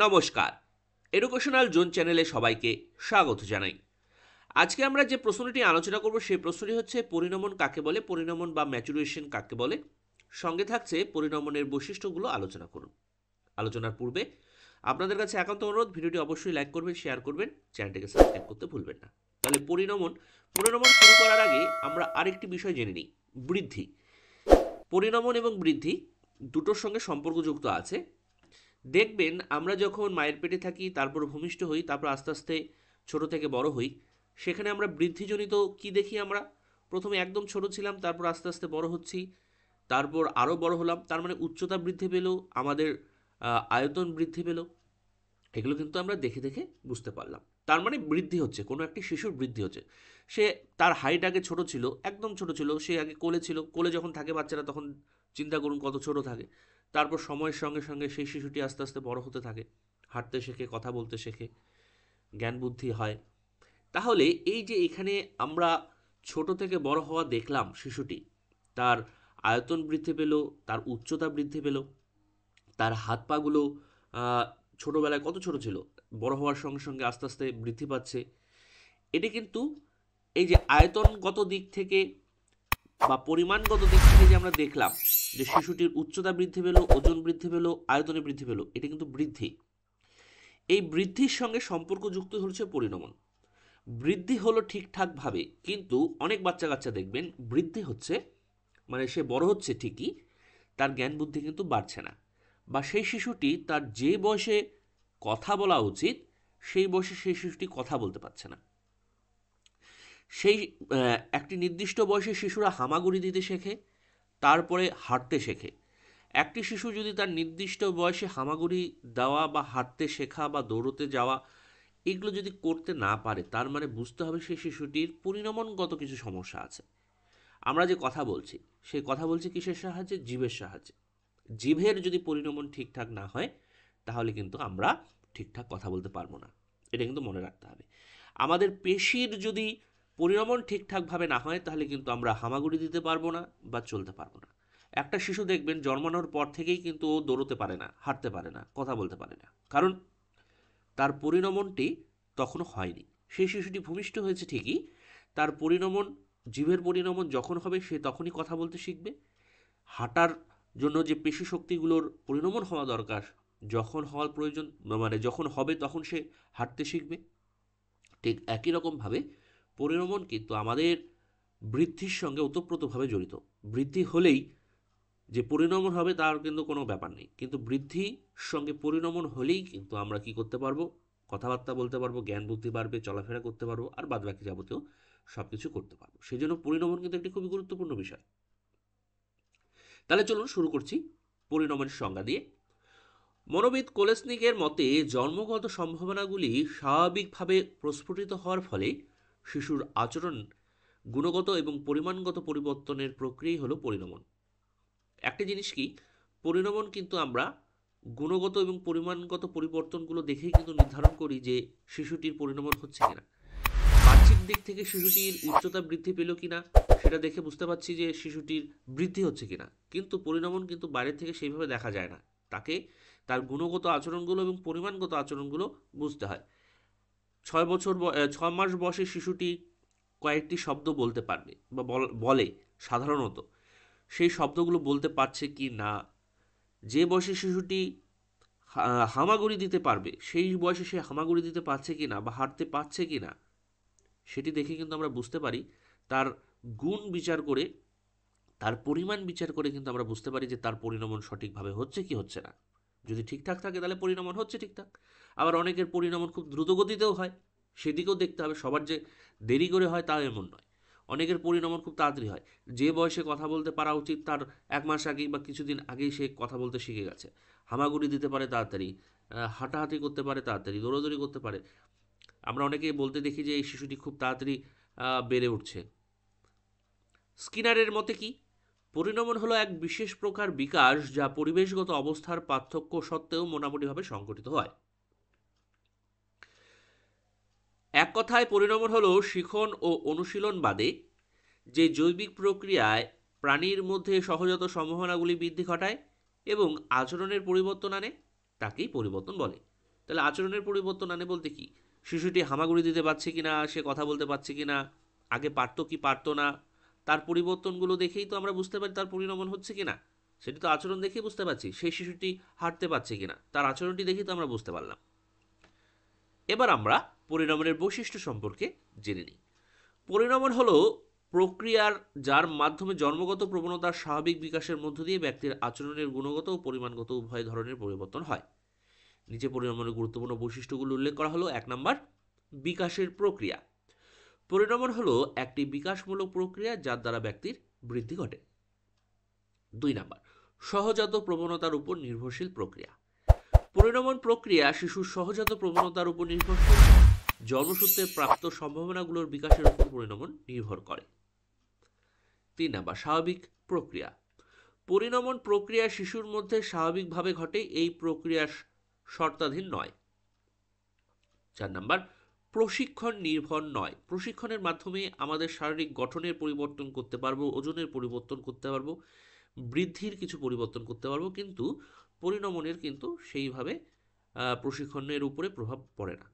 নমস্কার, educational zone চ্যানেলে সবাইকে স্বাগত জানাই। আজকে আমরা যে প্রশ্নটি আলোচনা করব সেই প্রশ্নটি হচ্ছে পরিণমন কাকে বলে, পরিণমন বা ম্যাচুরেশন কাকে বলে। সঙ্গে থাকছে পরিণমনের বৈশিষ্ট্যগুলো আলোচনা করুন। আলোচনার পূর্বে আপনাদের কাছে একান্ত অনুরোধ, ভিডিওটি অবশ্যই লাইক করবেন, শেয়ার করবেন, চ্যানেলটিকে সাবস্ক্রাইব করতে ভুলবেন না। তাহলে পরিণমন শুরু করার আগে আমরা আরেকটি বিষয় জেনে নিই, বৃদ্ধি। পরিণমন এবং বৃদ্ধি দুটোর সঙ্গে সম্পর্কযুক্ত আছে। দেখবেন আমরা যখন মায়ের পেটে থাকি, তারপর ভূমিষ্ঠ হই, তারপর আস্তে আস্তে ছোট থেকে বড় হই, সেখানে আমরা বৃদ্ধিজনিত কি দেখি? আমরা প্রথমে একদম ছোট ছিলাম, তারপর আস্তে আস্তে বড় হচ্ছি, তারপর আরও বড় হলাম, তার মানে উচ্চতা বৃদ্ধি পেল, আমাদের আয়তন বৃদ্ধি পেল। এগুলো কিন্তু আমরা দেখে দেখে বুঝতে পারলাম, তার মানে বৃদ্ধি হচ্ছে, কোনো একটি শিশুর বৃদ্ধি হচ্ছে। সে তার হাইট আগে ছোট ছিল, একদম ছোট ছিল, সে আগে কোলে ছিল, কোলে যখন থাকে বাচ্চারা তখন চিন্তা করুন কত ছোট থাকে। তারপর সময়ের সঙ্গে সঙ্গে সেই শিশুটি আস্তে আস্তে বড় হতে থাকে, হাঁটতে শেখে, কথা বলতে শেখে, জ্ঞান বুদ্ধি হয়। তাহলে এই যে এখানে আমরা ছোট থেকে বড় হওয়া দেখলাম, শিশুটি তার আয়তন বৃদ্ধি পেল, তার উচ্চতা বৃদ্ধি পেল, তার হাত পাগুলো ছোটোবেলায় কত ছোট ছিল, বড় হওয়ার সঙ্গে সঙ্গে আস্তে আস্তে বৃদ্ধি পাচ্ছে। এটি কিন্তু এই যে আয়তনগত দিক থেকে বা পরিমাণগত দিক থেকে যে আমরা দেখলাম যে শিশুটির উচ্চতা বৃদ্ধি পেল, ওজন বৃদ্ধি পেল, আয়তনে বৃদ্ধি পেল, এটি কিন্তু বৃদ্ধি। এই বৃদ্ধির সঙ্গে সম্পর্কযুক্ত হচ্ছে পরিণমন। বৃদ্ধি হলো ঠিকঠাকভাবে, কিন্তু অনেক বাচ্চা কাচ্চা দেখবেন বৃদ্ধি হচ্ছে মানে সে বড় হচ্ছে ঠিকই, তার জ্ঞান বুদ্ধি কিন্তু বাড়ছে না, বা সেই শিশুটি তার যে বয়সে কথা বলা উচিত সেই বয়সে সেই শিশুটি কথা বলতে পারছে না। সেই একটি নির্দিষ্ট বয়সে শিশুরা হামাগুড়ি দিতে শেখে, তারপরে হাঁটতে শেখে। একটি শিশু যদি তার নির্দিষ্ট বয়সে হামাগুড়ি দেওয়া বা হাঁটতে শেখা বা দৌড়তে যাওয়া এগুলো যদি করতে না পারে, তার মানে বুঝতে হবে সেই শিশুটির পরিণমনগত কিছু সমস্যা আছে। আমরা যে কথা বলছি, সেই কথা বলছি কিসের সাহায্যে? জীবের সাহায্যে। জিভের যদি পরিণমন ঠিকঠাক না হয়, তাহলে কিন্তু আমরা ঠিকঠাক কথা বলতে পারবো না। এটা কিন্তু মনে রাখতে হবে। আমাদের পেশির যদি পরিণমন ঠিকঠাকভাবে না হয়, তাহলে কিন্তু আমরা হামাগুড়ি দিতে পারবো না বা চলতে পারবো না। একটা শিশু দেখবেন জন্মানোর পর থেকেই কিন্তু ও দৌড়তে পারে না, হাঁটতে পারে না, কথা বলতে পারে না, কারণ তার পরিণমনটি তখনও হয়নি। সেই শিশুটি ভূমিষ্ঠ হয়েছে ঠিকই, তার পরিণমন, জীবের পরিণমন যখন হবে সে তখনই কথা বলতে শিখবে। হাঁটার জন্য যে পেশি শক্তিগুলোর পরিণমন হওয়া দরকার, যখন হওয়ার প্রয়োজন মানে যখন হবে তখন সে হাঁটতে শিখবে। ঠিক একই রকমভাবে পরিণমন কিন্তু আমাদের বৃদ্ধির সঙ্গে ওতপ্রোতভাবে জড়িত। বৃদ্ধি হলেই যে পরিণমন হবে তার কিন্তু কোনো ব্যাপার নেই, কিন্তু বৃদ্ধির সঙ্গে পরিণমন হলেই কিন্তু আমরা কি করতে পারবো? কথাবার্তা বলতে পারবো, জ্ঞান বুদ্ধি বাড়বে, চলাফেরা করতে পারবো, আর বাদবাকি যাবতীয় সব কিছু করতে পারবো। সেই জন্য পরিণমন কিন্তু একটি খুবই গুরুত্বপূর্ণ বিষয়। তাহলে চলুন শুরু করছি পরিণমনের সংজ্ঞা দিয়ে। মনোবিদ কোলেসনিকের মতে জন্মগত সম্ভাবনাগুলি স্বাভাবিকভাবে প্রস্ফুটিত হওয়ার ফলে শিশুর আচরণ গুণগত এবং পরিমাণগত পরিবর্তনের প্রক্রিয়াই হলো পরিণমন। একটা জিনিস কি, পরিণমন কিন্তু আমরা গুণগত এবং পরিমাণগত পরিবর্তনগুলো দেখেই কিন্তু নির্ধারণ করি যে শিশুটির পরিণমন হচ্ছে কিনা। বাহ্যিক দিক থেকে শিশুটির উচ্চতা বৃদ্ধি পেল কিনা সেটা দেখে বুঝতে পারছি যে শিশুটির বৃদ্ধি হচ্ছে কিনা, কিন্তু পরিণমন কিন্তু বাইরের থেকে সেইভাবে দেখা যায় না, তাকে তার গুণগত আচরণগুলো এবং পরিমাণগত আচরণগুলো বুঝতে হয়। 6 মাস বয়সে শিশুটি কয়েকটি শব্দ বলতে পারবে বা বলে সাধারণত, সেই শব্দগুলো বলতে পারছে কি না। যে বয়সে শিশুটি হামাগুড়ি দিতে পারবে, সেই বয়সে সে হামাগুড়ি দিতে পারছে কি না বা হাঁটতে পারছে কি না, সেটি দেখে কিন্তু আমরা বুঝতে পারি। তার গুণ বিচার করে, তার পরিমাণ বিচার করে কিন্তু আমরা বুঝতে পারি যে তার পরিণমন সঠিকভাবে হচ্ছে কি হচ্ছে না। যদি ঠিকঠাক থাকে তাহলে পরিণমন হচ্ছে ঠিকঠাক। আবার অনেকের পরিণমন খুব দ্রুতগতিতেও হয়, সেদিকেও দেখতে হবে। সবার যে দেরি করে হয় তা এমন নয়, অনেকের পরিণমন খুব তাড়াতাড়ি হয়। যে বয়সে কথা বলতে পারা উচিত তার 1 মাস আগেই বা কিছুদিন আগেই সে কথা বলতে শিখে গেছে, হামাগুড়ি দিতে পারে তাড়াতাড়ি, হাঁটাহাঁটি করতে পারে তাড়াতাড়ি, দৌড়াদৌড়ি করতে পারে। আমরা অনেকেই বলতে দেখি যে এই শিশুটি খুব তাড়াতাড়ি বেড়ে উঠছে। স্কিনারের মতে কি, পরিণমন হলো এক বিশেষ প্রকার বিকাশ যা পরিবেশগত অবস্থার পার্থক্য সত্ত্বেও মোটামুটিভাবে সংঘটিত হয়। এক কথায় পরিণমন হলো শিখন ও অনুশীলন বাদে যে জৈবিক প্রক্রিয়ায় প্রাণীর মধ্যে সহজাত সম্ভাবনাগুলি বৃদ্ধি ঘটায় এবং আচরণের পরিবর্তন আনে, তাকেই পরিবর্তন বলে। তাহলে আচরণের পরিবর্তন আনে বলতে কি, শিশুটি হামাগুড়ি দিতে পারছে কিনা, সে কথা বলতে পারছে কিনা, আগে পারতো কি পারতো না, তার পরিবর্তনগুলো দেখেই তো আমরা বুঝতে পারি তার পরিণমন হচ্ছে কিনা। সেটি তো আচরণ দেখেই বুঝতে পারছি। সেই শিশুটি হাঁটতে পারছে কিনা, তার আচরণটি দেখেই তো আমরা বুঝতে পারলাম। এবার আমরা পরিণমনের বৈশিষ্ট্য সম্পর্কে জেনে নিই। পরিণমন হলো প্রক্রিয়ার যার মাধ্যমে জন্মগত প্রবণতার স্বাভাবিক বিকাশের মধ্য দিয়ে ব্যক্তির আচরণের গুণগত ও পরিমাণগত উভয় ধরনের পরিবর্তন হয়। নিচে পরিণমনের গুরুত্বপূর্ণ বৈশিষ্ট্যগুলো উল্লেখ করা হলো। 1 নম্বর, বিকাশের প্রক্রিয়া। পরিণমন হলো একটি বিকাশমূলক প্রক্রিয়া যার দ্বারা ব্যক্তির বৃদ্ধি ঘটে। 2 নম্বর, সহজাত প্রবণতার উপর নির্ভরশীল প্রক্রিয়া। পরিণমন প্রক্রিয়া শিশুর সহজাত প্রবণতার উপর নির্ভরশীল। জন্মসূত্রে প্রাপ্ত সম্ভাবনাগুলোর বিকাশের উপর পরিণমন নির্ভর করে। 3 নম্বর, স্বাভাবিক প্রক্রিয়া। পরিণমন প্রক্রিয়া শিশুর মধ্যে স্বাভাবিকভাবে ঘটে, এই প্রক্রিয়া শর্তাধীন নয়। 4 নম্বর, প্রশিক্ষণ নির্ভর নয়। প্রশিক্ষণের মাধ্যমে আমাদের শারীরিক গঠনের পরিবর্তন করতে পারবো, ওজনের পরিবর্তন করতে পারবো, বৃদ্ধির কিছু পরিবর্তন করতে পারবো, কিন্তু পরিণমনের কিন্তু সেইভাবে প্রশিক্ষণের উপরে প্রভাব পড়ে না।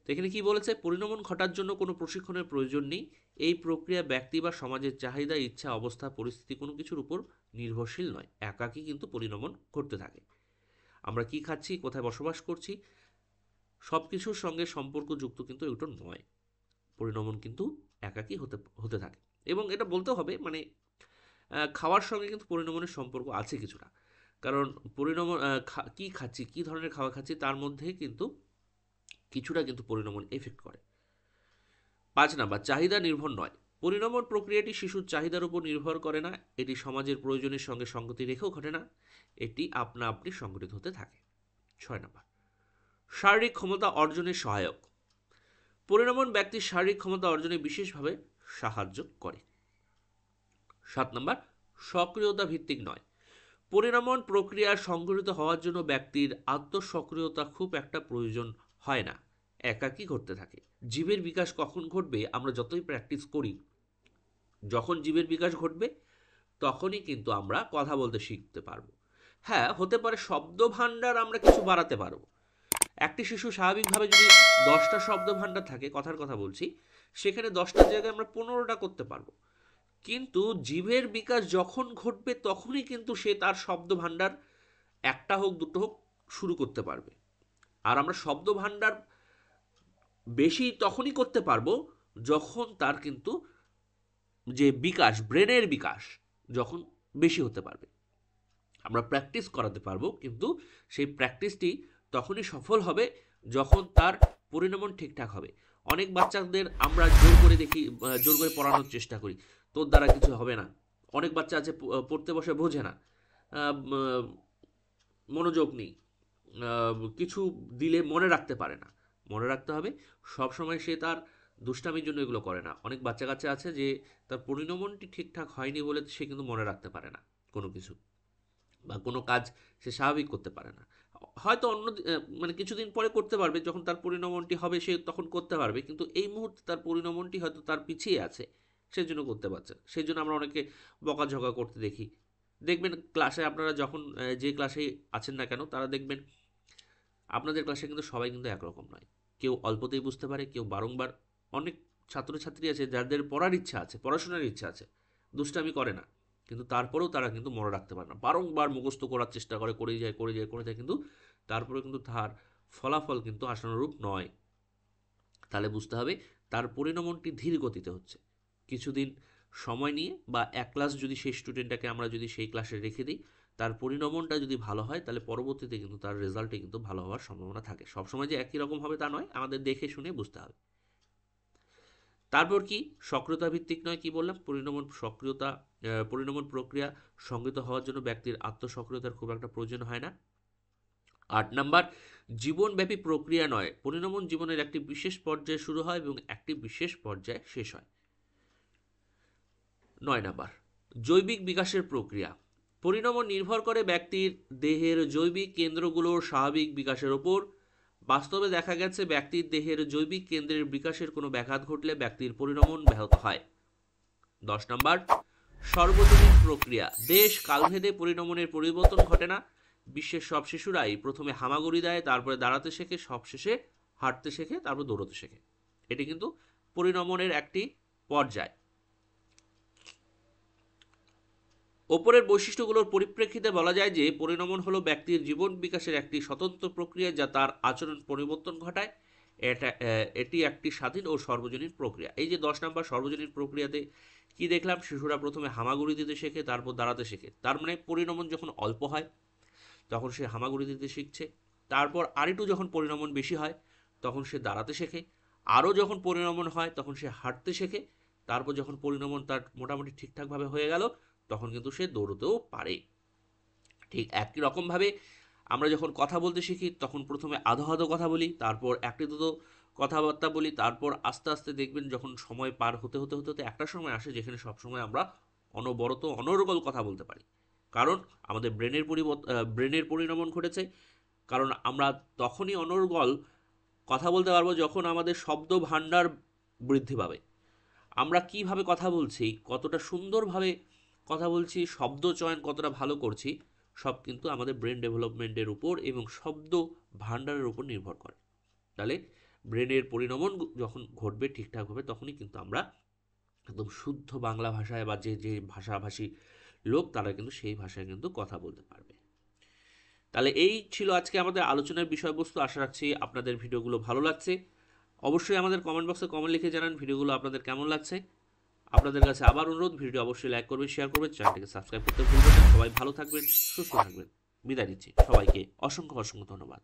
তো এখানে কি বলেছে, পরিণমন ঘটার জন্য কোনো প্রশিক্ষণের প্রয়োজন নেই। এই প্রক্রিয়া ব্যক্তি বা সমাজের চাহিদা, ইচ্ছা, অবস্থা, পরিস্থিতি কোনো কিছুর উপর নির্ভরশীল নয়। একাকী কিন্তু পরিণমন ঘটতে থাকে। আমরা কি খাচ্ছি, কোথায় বসবাস করছি, সব কিছুর সঙ্গে সম্পর্কযুক্ত কিন্তু এগুলো নয়। পরিণমন কিন্তু একাকী হতে থাকে। এবং এটা বলতে হবে, মানে খাওয়ার সঙ্গে কিন্তু পরিণমনের সম্পর্ক আছে কিছুটা। কারণ পরিণমন কি খাচ্ছি, কি ধরনের খাওয়া খাচ্ছি, তার মধ্যে কিন্তু কিছুটা কিন্তু পরিণমন এফেক্ট করে। 5 নাম্বার, চাহিদা নির্ভর নয়। পরিণমন প্রক্রিয়াটি শিশুর চাহিদার উপর নির্ভর করে না, এটি সমাজের প্রয়োজনের সঙ্গে সঙ্গতি রেখেও ঘটে না, এটি আপনা আপনি সংঘটিত হতে থাকে। 6 নাম্বার, শারীরিক ক্ষমতা অর্জনের সহায়ক। পরিণমন ব্যক্তির শারীরিক ক্ষমতা অর্জনে বিশেষভাবে সাহায্য করে। 7 নাম্বার, সক্রিয়তা ভিত্তিক নয়। পরিণমন প্রক্রিয়া সংঘটিত হওয়ার জন্য ব্যক্তির আত্মসক্রিয়তা খুব একটা প্রয়োজন হয় না, একাকী ঘটতে থাকে। জীবের বিকাশ কখন ঘটবে, আমরা যতই প্র্যাকটিস করি, যখন জীবের বিকাশ ঘটবে তখনই কিন্তু আমরা কথা বলতে শিখতে পারবো। হ্যাঁ, হতে পারে শব্দ ভাণ্ডার আমরা কিছু বাড়াতে পারবো। একটি শিশু স্বাভাবিকভাবে যদি 10টা শব্দ ভাণ্ডার থাকে, কথার কথা বলছি, সেখানে 10টার জায়গায় আমরা 15টা করতে পারবো। কিন্তু জীবের বিকাশ যখন ঘটবে তখনই কিন্তু সে তার শব্দ ভাণ্ডার একটা হোক দুটো হোক শুরু করতে পারবে। আর আমরা শব্দ ভাণ্ডার বেশি তখনই করতে পারবো যখন তার কিন্তু যে বিকাশ, ব্রেনের বিকাশ যখন বেশি হতে পারবে। আমরা প্র্যাকটিস করাতে পারবো, কিন্তু সেই প্র্যাকটিসটি তখনই সফল হবে যখন তার পরিণমন ঠিকঠাক হবে। অনেক বাচ্চাদের আমরা জোর করে দেখি, জোর করে পড়ানোর চেষ্টা করি, তোর দ্বারা কিছু হবে না। অনেক বাচ্চা আছে পড়তে বসে বোঝে না, মনোযোগ নেই, কিছু দিলে মনে রাখতে পারে না। মনে রাখতে হবে, সবসময় সে তার দুষ্টামির জন্য এগুলো করে না। অনেক বাচ্চা কাচ্চা আছে যে তার পরিণমনটি ঠিকঠাক হয়নি বলে সে কিন্তু মনে রাখতে পারে না কোনো কিছু, বা কোনো কাজ সে স্বাভাবিক করতে পারে না। হয়তো মানে কিছুদিন পরে করতে পারবে, যখন তার পরিণমনটি হবে সে তখন করতে পারবে, কিন্তু এই মুহূর্তে তার পরিণমনটি হয়তো তার পিছিয়ে আছে, সেই জন্য করতে পারছে। সেই জন্য আমরা অনেকে বকাঝকা করতে দেখি। দেখবেন ক্লাসে আপনারা যখন যে ক্লাসে আছেন না কেন, তারা দেখবেন আপনাদের ক্লাসে কিন্তু সবাই কিন্তু একরকম নয়। কেউ অল্পতেই বুঝতে পারে, কেউ বারংবার। অনেক ছাত্রছাত্রী আছে যাদের পড়ার ইচ্ছা আছে, পড়াশোনার ইচ্ছা আছে, দুষ্টামি করে না, কিন্তু তারপরেও তারা কিন্তু মনে রাখতে পারে না, বারংবার মুখস্থ করার চেষ্টা করে, করেই যায়, কিন্তু তারপরেও কিন্তু তার ফলাফল কিন্তু আশানুরূপ নয়। তাহলে বুঝতে হবে তার পরিণমনটি ধীর গতিতে হচ্ছে। কিছুদিন সময় নিয়ে বা এক ক্লাস যদি সেই স্টুডেন্টটাকে আমরা যদি সেই ক্লাসে রেখে দিই, তার পরিণমনটা যদি ভালো হয়, তাহলে পরবর্তীতে কিন্তু তার রেজাল্টে কিন্তু ভালো হওয়ার সম্ভাবনা থাকে। সবসময় যে একই রকম হবে তা নয়, আমাদের দেখে শুনে বুঝতে হবে। তারপর কি, সক্রিয়তা ভিত্তিক নয়। কি বললাম, পরিণমন প্রক্রিয়া সংগঠিত হওয়ার জন্য ব্যক্তির আত্মসক্রিয়তার খুব একটা প্রয়োজন হয় না। 8 নাম্বার, জীবনব্যাপী প্রক্রিয়া নয়। পরিণমন জীবনের একটি বিশেষ পর্যায়ে শুরু হয় এবং একটি বিশেষ পর্যায়ে শেষ হয়। 9 নাম্বার, জৈবিক বিকাশের প্রক্রিয়া। পরিণমন নির্ভর করে ব্যক্তির দেহের জৈবিক কেন্দ্রগুলোর স্বাভাবিক বিকাশের ওপর। বাস্তবে দেখা গেছে ব্যক্তির দেহের জৈবিক কেন্দ্রের বিকাশের কোনো ব্যাঘাত ঘটলে ব্যক্তির পরিণমন ব্যাহত হয়। 10 নাম্বার, সর্বজনীন প্রক্রিয়া। দেশ কালভেদে পরিণমনের পরিবর্তন ঘটে না, বিশ্বের সব শিশুরাই প্রথমে হামাগুড়ি দেয়, তারপরে দাঁড়াতে শেখে, সবশেষে হাঁটতে শেখে, তারপর দৌড়তে শেখে। এটি কিন্তু পরিণমনের একটি পর্যায়। ওপরের বৈশিষ্ট্যগুলোর পরিপ্রেক্ষিতে বলা যায় যে পরিণমন হলো ব্যক্তির জীবন বিকাশের একটি স্বতন্ত্র প্রক্রিয়া যা তার আচরণ পরিবর্তন ঘটায়। এটি একটি স্বাধীন ও সর্বজনীন প্রক্রিয়া। এই যে 10 নম্বর সর্বজনীন প্রক্রিয়াতে কি দেখলাম, শিশুরা প্রথমে হামাগুড়ি দিতে শেখে, তারপর দাঁড়াতে শেখে। তার মানে পরিণমন যখন অল্প হয় তখন সে হামাগুড়ি দিতে শিখছে, তারপর আরেকটু যখন পরিণমন বেশি হয় তখন সে দাঁড়াতে শেখে, আরও যখন পরিণমন হয় তখন সে হাঁটতে শেখে, তারপর যখন পরিণমন তার মোটামুটি ঠিকঠাকভাবে হয়ে গেল তখন কিন্তু সে দৌড়তেও পারে। ঠিক একই রকমভাবে আমরা যখন কথা বলতে শিখি তখন প্রথমে আধো আধো কথা বলি, তারপর একটি দুটো কথাবার্তা বলি, তারপর আস্তে আস্তে দেখবেন যখন সময় পার হতে হতে হতে হতে একটা সময় আসে যেখানে সবসময় আমরা অনবরত অনর্গল কথা বলতে পারি। কারণ আমাদের ব্রেনের পরিণমন ঘটেছে। কারণ আমরা তখনই অনর্গল কথা বলতে পারবো যখন আমাদের শব্দ ভাণ্ডার বৃদ্ধি পাবে। আমরা কিভাবে কথা বলছি, কতটা সুন্দরভাবে কথা বলছি, শব্দ চয়ন কতটা ভালো করছি, সব কিন্তু আমাদের ব্রেন ডেভেলপমেন্টের উপর এবং শব্দ ভাণ্ডারের উপর নির্ভর করে। তাহলে ব্রেনের পরিণমন যখন ঘটবে ঠিকঠাকভাবে তখনই কিন্তু আমরা একদম শুদ্ধ বাংলা ভাষায় বা যে যে ভাষাভাষী লোক তারা কিন্তু সেই ভাষায় কিন্তু কথা বলতে পারবে। তাহলে এই ছিল আজকে আমাদের আলোচনার বিষয়বস্তু। আশা রাখছি আপনাদের ভিডিওগুলো ভালো লাগছে। অবশ্যই আমাদের কমেন্ট বক্সে কমেন্ট লিখে জানান ভিডিওগুলো আপনাদের কেমন লাগছে। আপনাদের কাছে আবার অনুরোধ, ভিডিও অবশ্যই লাইক করবেন, শেয়ার করবেন, চ্যানেলটিকে সাবস্ক্রাইব করতে ভুলবেন না। সবাই ভালো থাকবেন, সুস্থ থাকবেন। বিদায় নিচ্ছি, সবাইকে অসংখ্য অসংখ্য ধন্যবাদ।